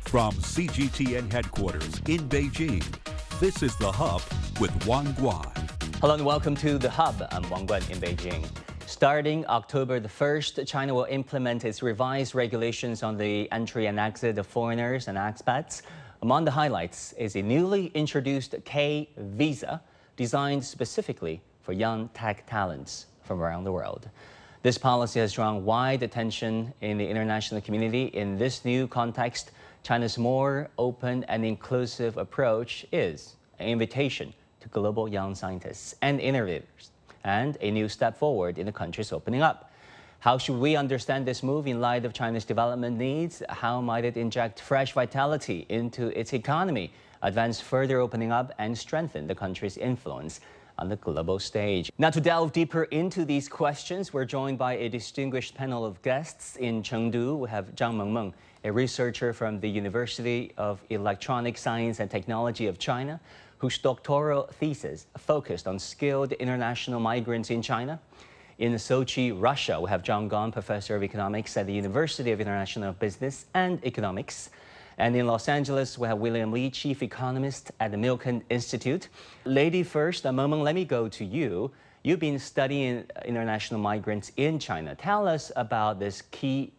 From CGTN headquarters in Beijing, this is The Hub with Wang Guan. Hello and welcome to The Hub. I'm Wang Guan in Beijing. Starting October the 1st, China will implement its revised regulations on the entry and exit of foreigners and expats. Among the highlights is a newly introduced K visa designed specifically for young tech talents from around the world. This policy has drawn wide attention in the international community. In this new context, China's more open and inclusive approach is an invitation to global young scientists and innovators, and a new step forward in the country's opening up. How should we understand this move in light of China's development needs? How might it inject fresh vitality into its economy, advance further opening up, and strengthen the country's influence on the global stage? Now, to delve deeper into these questions, we're joined by a distinguished panel of guests. In Chengdu, we have Zhang Mengmeng, a researcher from the University of Electronic Science and Technology of China, whose doctoral thesis focused on skilled international migrants in China. In Sochi, Russia, we have John Gong, professor of economics at the University of International Business and Economics. And in Los Angeles, we have William Li, chief economist at the Milken Institute. Lady first, Mengmeng, let me go to you. You've been studying international migrants in China. Tell us about this K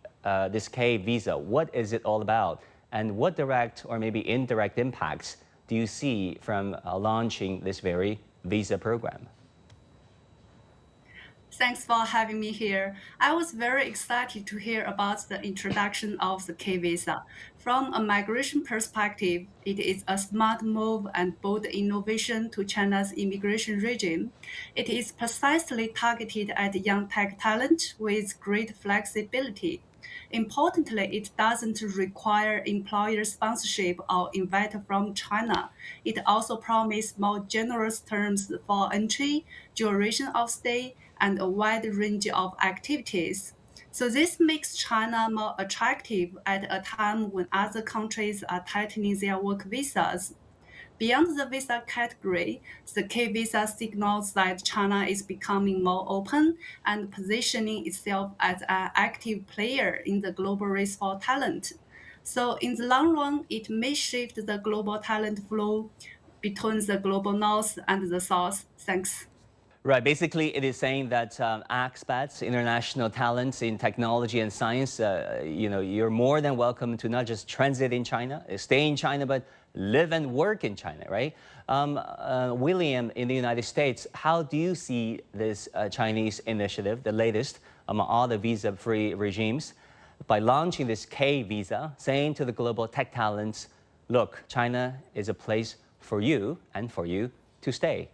visa. What is it all about? And what direct or maybe indirect impacts do you see from launching this very visa program? Thanks for having me here. I was very excited to hear about the introduction of the K visa. From a migration perspective, it is a smart move and bold innovation to China's immigration regime. It is precisely targeted at young tech talent with great flexibility. Importantly, it doesn't require employer sponsorship or invite from China. It also promises more generous terms for entry, duration of stay, and a wide range of activities. So this makes China more attractive at a time when other countries are tightening their work visas. Beyond the visa category, the K visa signals that China is becoming more open and positioning itself as an active player in the global race for talent. So in the long run, it may shift the global talent flow between the global north and the south. Thanks. Right. Basically, it is saying that expats, international talents in technology and science, you're more than welcome to not just transit in China, stay in China, but live and work in China, right? William, in the United States, how do you see this Chinese initiative, the latest among all the visa-free regimes, by launching this K visa, saying to the global tech talents, look, China is a place for you and for you to stay?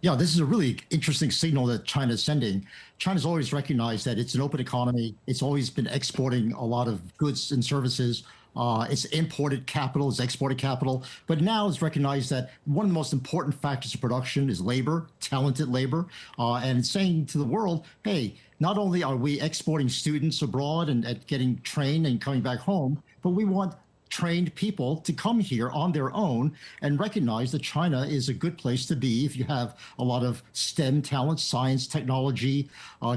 Yeah, this is a really interesting signal that China is sending. China's always recognized that it's an open economy. It's always been exporting a lot of goods and services. It's imported capital, it's exported capital. But now it's recognized that one of the most important factors of production is labor, talented labor. And it's saying to the world, hey, not only are we exporting students abroad and getting trained and coming back home, but we want trained people to come here on their own and recognize that China is a good place to be if you have a lot of STEM talents, science, technology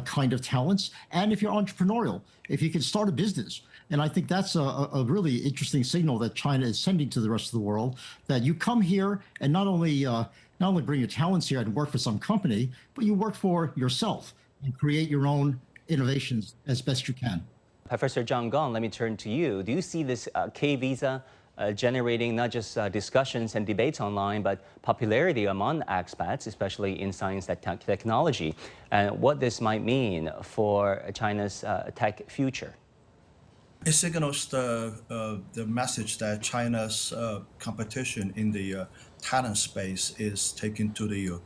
kind of talents, and if you're entrepreneurial, if you can start a business. And I think that's a really interesting signal that China is sending to the rest of the world, that you come here and not only bring your talents here and work for some company, but you work for yourself and create your own innovations as best you can. Professor Zhang Gong, let me turn to you. Do you see this K visa generating not just discussions and debates online, but popularity among expats, especially in science and technology, and what this might mean for China's tech future? It signals the message that China's competition in the talent space is taken to the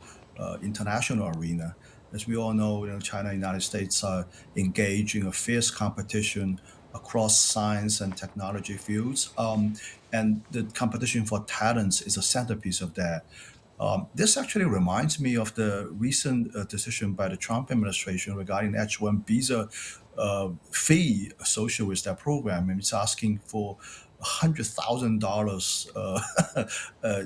international arena. As we all know, China and the United States are engaged in a fierce competition across science and technology fields. And the competition for talents is a centerpiece of that. This actually reminds me of the recent decision by the Trump administration regarding H-1 visa fee associated with that program. And it's asking for $100,000.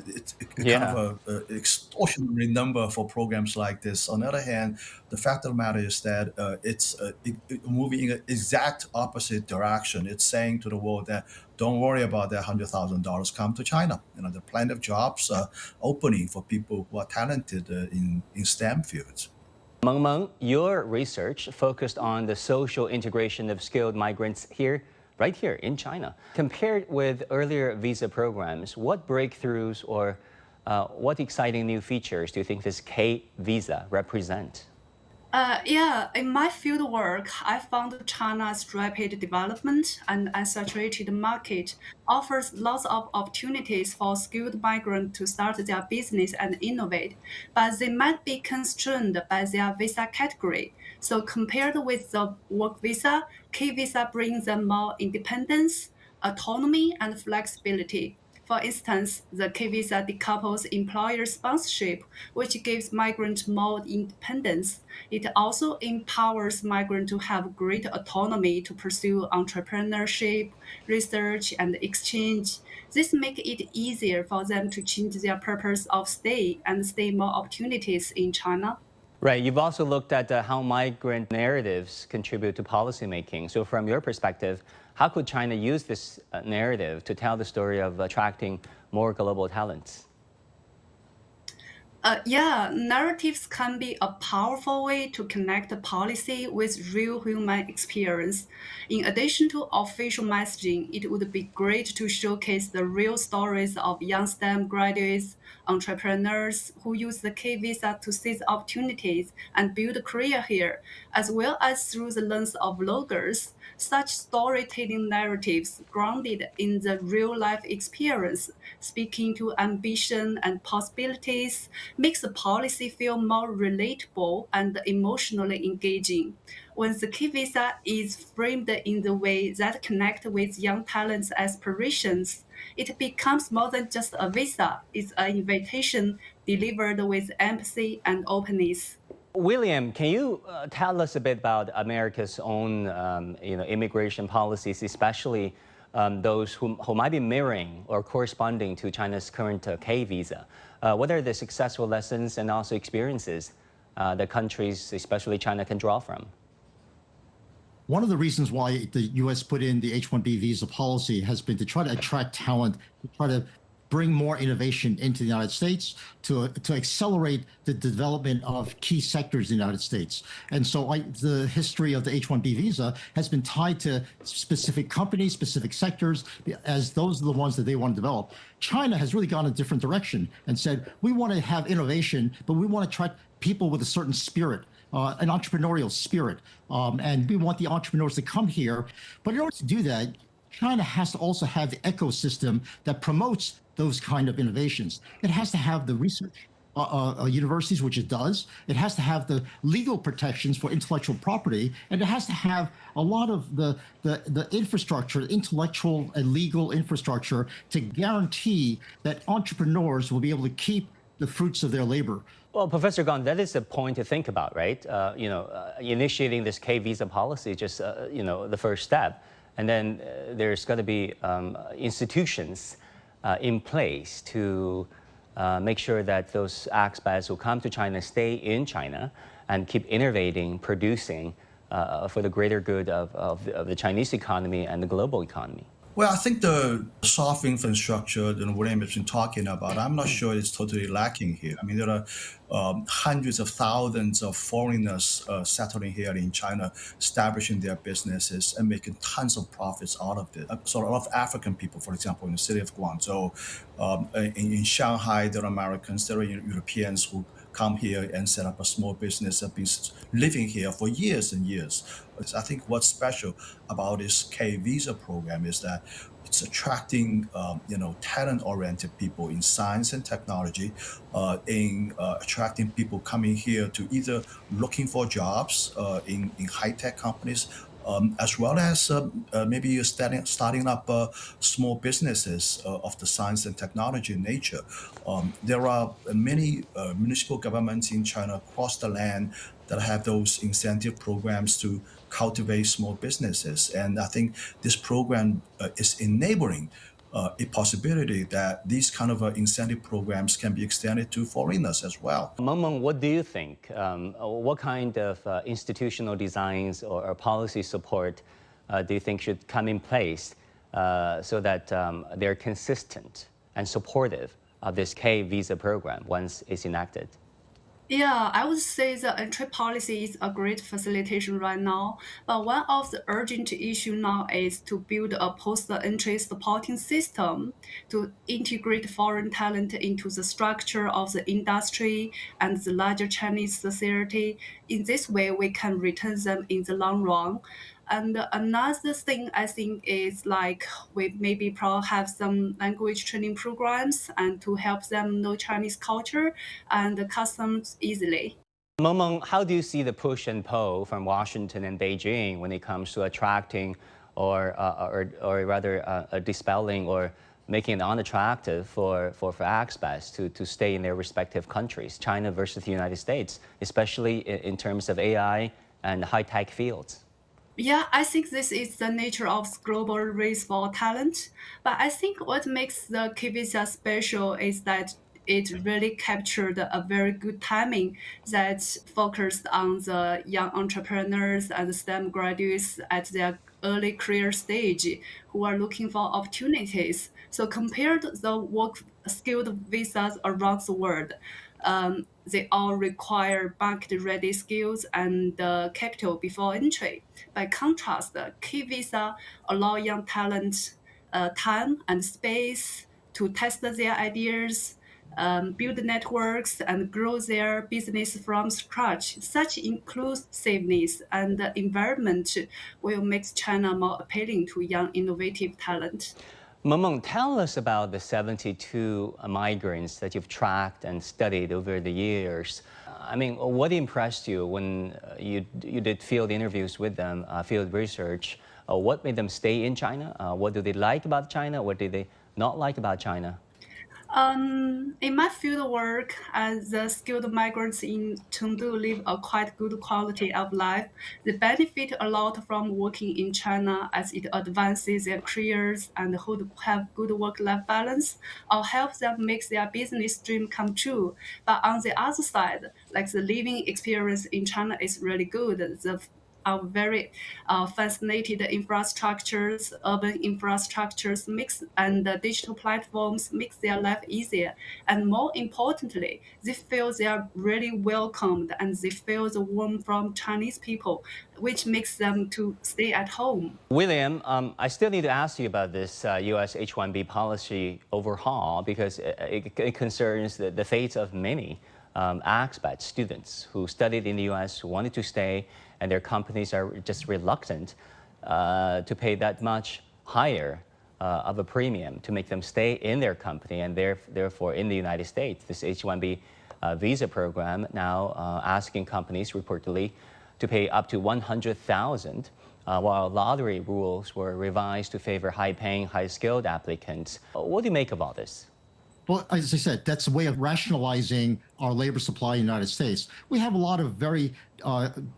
It's kind Yeah. of a extortionary number for programs like this. On the other hand, the fact of the matter is that it's moving in an exact opposite direction. It's saying to the world that don't worry about that $100,000. Come to China. There are plenty of jobs opening for people who are talented in STEM fields. Mengmeng, your research focused on the social integration of skilled migrants here, right here in China. Compared with earlier visa programs, what breakthroughs or what exciting new features do you think this K visa represent? Yeah, in my field work, I found China's rapid development and unsaturated market offers lots of opportunities for skilled migrants to start their business and innovate, but they might be constrained by their visa category. So compared with the work visa, K visa brings them more independence, autonomy, and flexibility. For instance, the K visa decouples employer sponsorship, which gives migrants more independence. It also empowers migrants to have great autonomy to pursue entrepreneurship, research, and exchange. This makes it easier for them to change their purpose of stay and stay more opportunities in China. Right. You've also looked at how migrant narratives contribute to policymaking. So, from your perspective, how could China use this narrative to tell the story of attracting more global talents? Yeah, narratives can be a powerful way to connect policy with real human experience. In addition to official messaging, it would be great to showcase the real stories of young STEM graduates, entrepreneurs who use the K visa to seize opportunities and build a career here, as well as through the lens of bloggers. Such storytelling narratives grounded in the real life experience, speaking to ambition and possibilities, makes the policy feel more relatable and emotionally engaging. When the key visa is framed in the way that connects with young talents' aspirations, it becomes more than just a visa. It's an invitation delivered with empathy and openness. William, can you tell us a bit about America's own, immigration policies, especially those who might be mirroring or corresponding to China's current K visa? What are the successful lessons and also experiences that countries, especially China, can draw from? One of the reasons why the U.S. put in the H-1B visa policy has been to try to attract talent, to try to bring more innovation into the United States, to accelerate the development of key sectors in the United States. And so the history of the H-1B visa has been tied to specific companies, specific sectors, as those are the ones that they want to develop. China has really gone a different direction and said, we want to have innovation, but we want to attract people with a certain spirit. An entrepreneurial spirit. And we want the entrepreneurs to come here. But in order to do that, China has to also have the ecosystem that promotes those kind of innovations. It has to have the research universities, which it does. It has to have the legal protections for intellectual property, and it has to have a lot of the infrastructure, intellectual and legal infrastructure to guarantee that entrepreneurs will be able to keep the fruits of their labor. Well, Professor Gong, that is a point to think about, right? Initiating this K visa policy, just the first step, and then there's got to be institutions in place to make sure that those expats who come to China stay in China and keep innovating, producing for the greater good of the Chinese economy and the global economy. Well, I think the soft infrastructure that William has been talking about, I'm not sure it's totally lacking here. I mean, there are hundreds of thousands of foreigners settling here in China, establishing their businesses and making tons of profits out of it. So a lot of African people, for example, in the city of Guangzhou, in Shanghai, there are Americans, there are Europeans who come here and set up a small business, have been living here for years and years. I think what's special about this K visa program is that it's attracting, talent-oriented people in science and technology, attracting people coming here to either looking for jobs in high-tech companies, as well as maybe starting up small businesses of the science and technology nature. There are many municipal governments in China across the land that have those incentive programs to cultivate small businesses. And I think this program is enabling a possibility that these kind of incentive programs can be extended to foreigners as well. Mengmeng, what do you think? What kind of institutional designs or policy support do you think should come in place so that they're consistent and supportive of this K visa program once it's enacted? Yeah, I would say the entry policy is a great facilitation right now, but one of the urgent issue now is to build a post-entry supporting system to integrate foreign talent into the structure of the industry and the larger Chinese society. In this way, we can retain them in the long run. And another thing I think is like we maybe probably have some language training programs and to help them know Chinese culture and the customs easily. Mengmeng, how do you see the push and pull from Washington and Beijing when it comes to attracting or rather dispelling or making it unattractive for expats to stay in their respective countries, China versus the United States, especially in terms of AI and high-tech fields? Yeah, I think this is the nature of the global race for talent. But I think what makes the K-Visa special is that it really captured a very good timing that focused on the young entrepreneurs and STEM graduates at their early career stage who are looking for opportunities. So compared to the work skilled visas around the world, they all require market-ready skills and capital before entry. By contrast, the K visa allow young talent time and space to test their ideas, build networks, and grow their business from scratch. Such inclusiveness and environment will make China more appealing to young, innovative talent. Mengmeng, tell us about the 72 migrants that you've tracked and studied over the years. I mean, what impressed you when you did field interviews with them, field research? What made them stay in China? What do they like about China? What did they not like about China? In my field work, as the skilled migrants in Chengdu live a quite good quality of life. They benefit a lot from working in China as it advances their careers and have good work-life balance or helps them make their business dream come true. But on the other side, like the living experience in China is really good. Are very fascinated infrastructures, urban infrastructures mix and digital platforms makes their life easier. And more importantly, they feel they are really welcomed and they feel the warmth from Chinese people, which makes them to stay at home. William, I still need to ask you about this U.S. H-1B policy overhaul because it concerns the fate of many expat students who studied in the U.S., who wanted to stay, and their companies are just reluctant to pay that much higher of a premium to make them stay in their company and therefore in the United States. This H-1B visa program now asking companies reportedly to pay up to $100,000, while lottery rules were revised to favor high-paying, high-skilled applicants. What do you make of all this? Well, as I said, that's a way of rationalizing our labor supply in the United States. We have a lot of very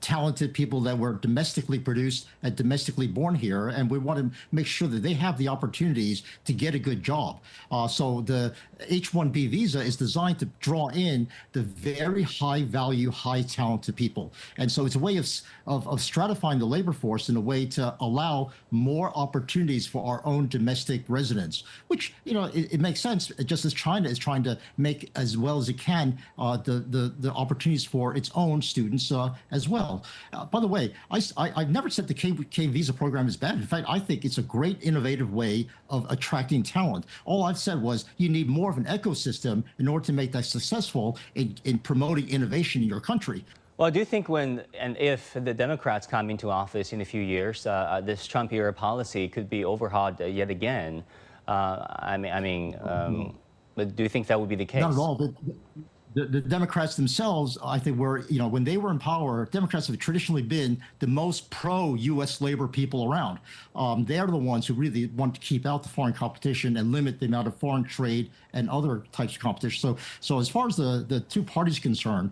talented people that were domestically produced and domestically born here, and we want to make sure that they have the opportunities to get a good job. So the H-1B visa is designed to draw in the very high value, high talented people. And so it's a way of stratifying the labor force in a way to allow more opportunities for our own domestic residents, which, you know, it makes sense, just as China is trying to make as well as it can the opportunities for its own students as well. By the way, I've never said the K visa program is bad. In fact, I think it's a great innovative way of attracting talent. All I've said was you need more of an ecosystem in order to make that successful in promoting innovation in your country. Well, do you think when and if the Democrats come into office in a few years, this Trump-era policy could be overhauled yet again? But do you think that would be the case? Not at all. The Democrats themselves, I think, were, you know, when they were in power, Democrats have traditionally been the most pro-U.S. labor people around. They're the ones who really want to keep out the foreign competition and limit the amount of foreign trade and other types of competition. So as far as the two parties concerned,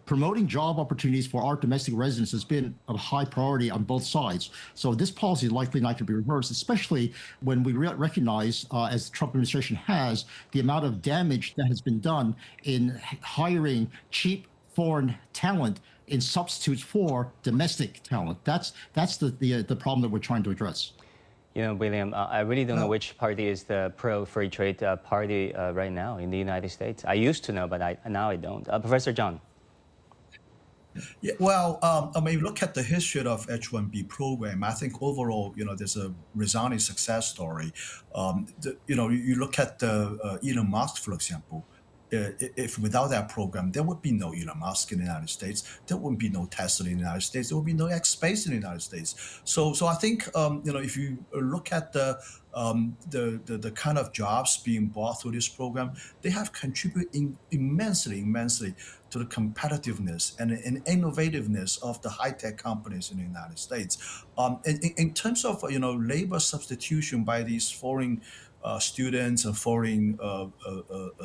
promoting job opportunities for our domestic residents has been a high priority on both sides. So this policy is likely not to be reversed, especially when we recognize, as the Trump administration has, the amount of damage that has been done in hiring cheap foreign talent in substitutes for domestic talent. That's the problem that we're trying to address. You know, William, I really don't know which party is the pro-free trade party right now in the United States. I used to know, but now I don't. Professor John. Yeah, well, I mean, look at the history of H-1B program. I think overall, there's a resounding success story. You look at Elon Musk, for example. If without that program, there would be no Elon Musk in the United States. There wouldn't be no Tesla in the United States. There would be no X Space in the United States. So I think if you look at the kind of jobs being brought through this program, they have contributed immensely to the competitiveness and innovativeness of the high-tech companies in the United States. In terms of labor substitution by these foreign students and foreign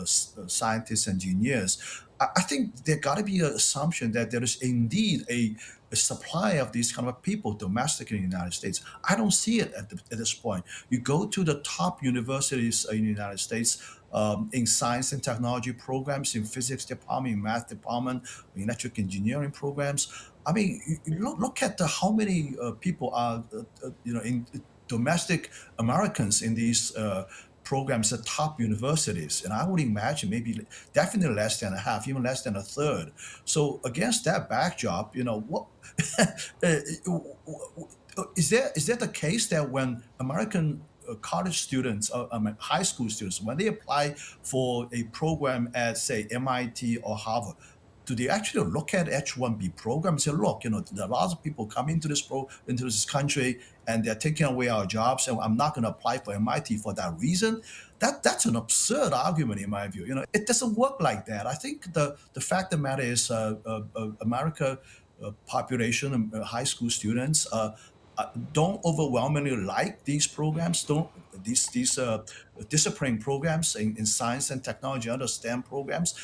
scientists, engineers, I think there got to be an assumption that there is indeed a supply of these kind of people domestically in the United States. I don't see it at this point. You go to the top universities in the United States, in science and technology programs, in physics department, in math department, in electric engineering programs. I mean, you look at how many people are, in domestic Americans in these programs at top universities, and I would imagine definitely less than a half, even less than a third. So against that backdrop, what is there the case that when American college students, high school students, when they apply for a program at, say, MIT or Harvard, do they actually look at H-1B program and say, look, there are lots of people coming into this country and they're taking away our jobs, and I'm not going to apply for MIT for that reason? That's an absurd argument in my view. It doesn't work like that. I think the fact of the matter is America population, high school students, don't overwhelmingly like these programs, these discipline programs in science and technology, STEM programs,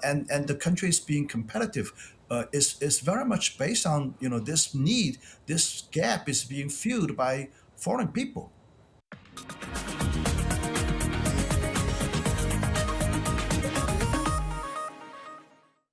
and the country is being competitive is very much based on this need. This gap is being filled by foreign people.